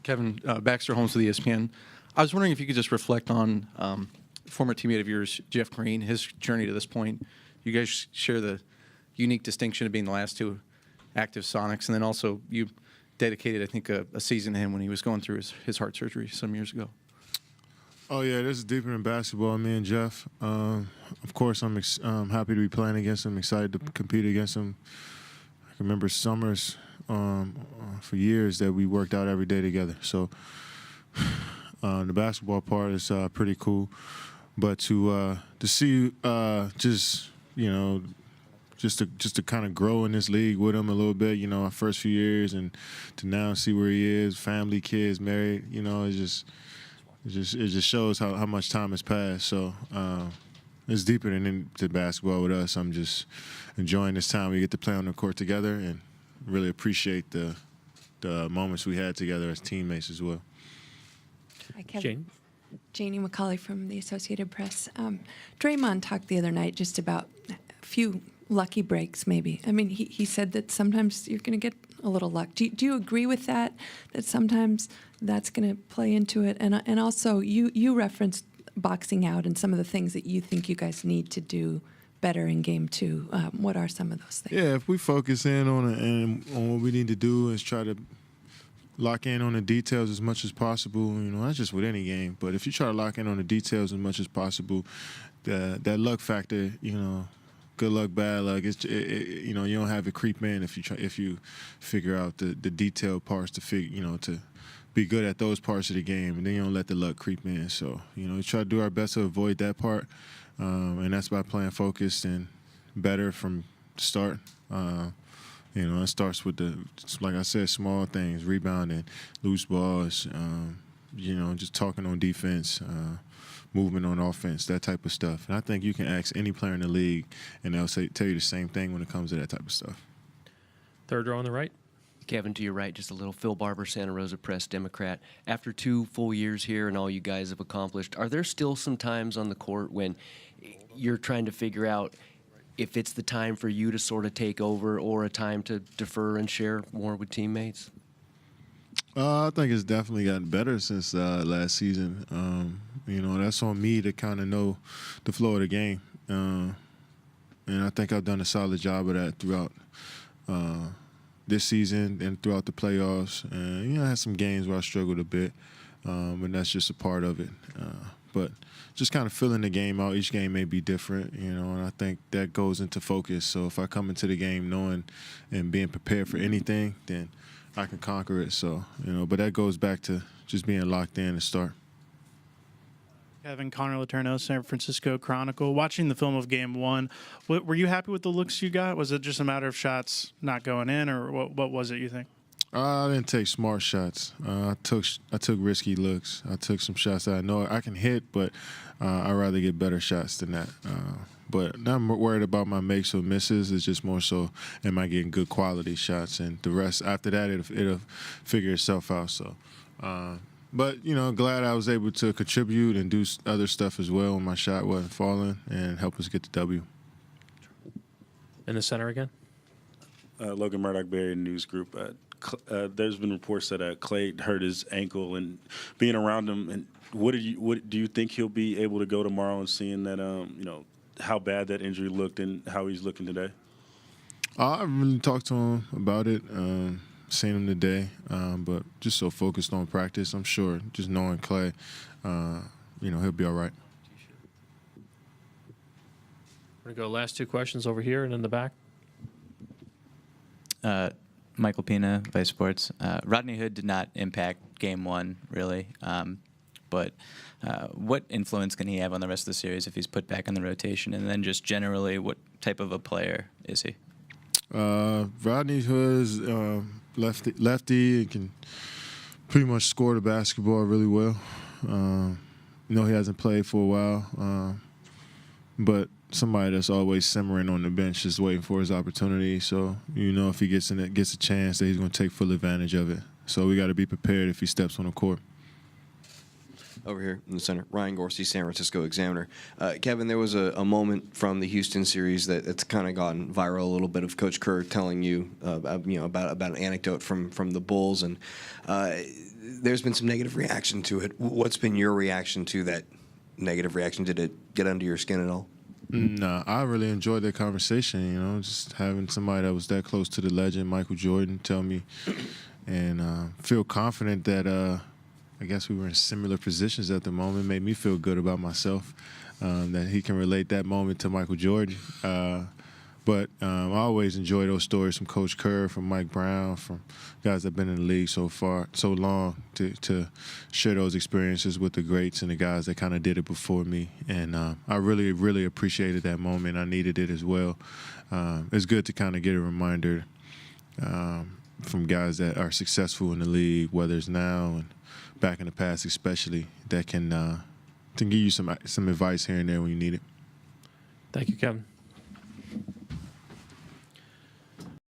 Kevin, Baxter Holmes with ESPN. I was wondering if you could just reflect on former teammate of yours, Jeff Green, his journey to this point. You guys share the unique distinction of being the last two active Sonics, and then also you dedicated, I think, a season to him when he was going through his heart surgery some years ago. Oh, yeah, this is deeper than basketball, me and Jeff. Of course, I'm happy to be playing against him, excited to compete against him. I can remember summers for years that we worked out every day together. So the basketball part is pretty cool. But to see just to kind of grow in this league with him a little bit, our first few years, and to now see where he is, family, kids, married, it just shows how much time has passed. So it's deeper than into basketball with us. I'm just enjoying this time we get to play on the court together, and really appreciate the moments we had together as teammates as well. Hi, Kevin. Janie McCauley from the Associated Press. Draymond talked the other night just about a few lucky breaks, maybe. I mean, he said that sometimes you're going to get a little luck. Do you agree with that, that sometimes that's going to play into it? And also, you referenced boxing out and some of the things that you think you guys need to do better in Game 2. What are some of those things? Yeah, if we focus in on it and on what we need to do is try to lock in on the details as much as possible. Not just with any game, but if you try to lock in on the details as much as possible, that luck factor, good luck, bad luck, you don't have it creep in if you figure out the detailed parts to be good at those parts of the game, and then you don't let the luck creep in. So we try to do our best to avoid that part, and that's by playing focused and better from the start. It starts with like I said, small things, rebounding, loose balls, just talking on defense, movement on offense, that type of stuff. And I think you can ask any player in the league, and they'll tell you the same thing when it comes to that type of stuff. Third row on the right. Kevin, to your right, just a little. Phil Barber, Santa Rosa Press, Democrat. After 2 full years here and all you guys have accomplished, are there still some times on the court when you're trying to figure out if it's the time for you to sort of take over or a time to defer and share more with teammates? I think it's definitely gotten better since last season. That's on me to kind of know the flow of the game. And I think I've done a solid job of that throughout this season and throughout the playoffs. And, I had some games where I struggled a bit, and that's just a part of it. But just kind of filling the game out. Each game may be different, and I think that goes into focus. So if I come into the game knowing and being prepared for anything, then I can conquer it. So, but that goes back to just being locked in to start. Kevin, Connor Letourneau, San Francisco Chronicle. Watching the film of Game 1, were you happy with the looks you got? Was it just a matter of shots not going in, or what was it, you think? I didn't take smart shots. I took risky looks. I took some shots that I know I can hit, but I'd rather get better shots than that. But I'm not worried about my makes or misses. It's just more so, am I getting good quality shots? And the rest, after that, it'll figure itself out. So, but, glad I was able to contribute and do other stuff as well when my shot wasn't falling and help us get the W. In the center again. Logan Murdoch, Barry News Group. There's been reports that Clay hurt his ankle, and being around him, and what do you think he'll be able to go tomorrow, and seeing that how bad that injury looked and how he's looking today? I haven't really talked to him about it, seen him today, but just so focused on practice. I'm sure, just knowing Clay, he'll be all right. We're going to go last 2 questions over here and in the back. Michael Pina, Vice Sports. Rodney Hood did not impact Game 1, really. But what influence can he have on the rest of the series if he's put back in the rotation? And then just generally, what type of a player is he? Rodney Hood is lefty and can pretty much score the basketball really well. He hasn't played for a while, but somebody that's always simmering on the bench, just waiting for his opportunity. So, if he gets a chance, that he's going to take full advantage of it. So we got to be prepared if he steps on the court. Over here in the center, Ryan Gorsey, San Francisco Examiner. Kevin, there was a moment from the Houston series that's kind of gone viral a little bit of Coach Kerr telling you, about an anecdote from the Bulls, and there's been some negative reaction to it. What's been your reaction to that negative reaction? Did it get under your skin at all? No, I really enjoyed that conversation, just having somebody that was that close to the legend, Michael Jordan, tell me, and feel confident that I guess we were in similar positions at the moment, made me feel good about myself, that he can relate that moment to Michael Jordan. But I always enjoy those stories from Coach Kerr, from Mike Brown, from guys that have been in the league so long, to share those experiences with the greats and the guys that kind of did it before me. And I really, really appreciated that moment. I needed it as well. It's good to kind of get a reminder from guys that are successful in the league, whether it's now and back in the past especially, that can give you some advice here and there when you need it. Thank you, Kevin.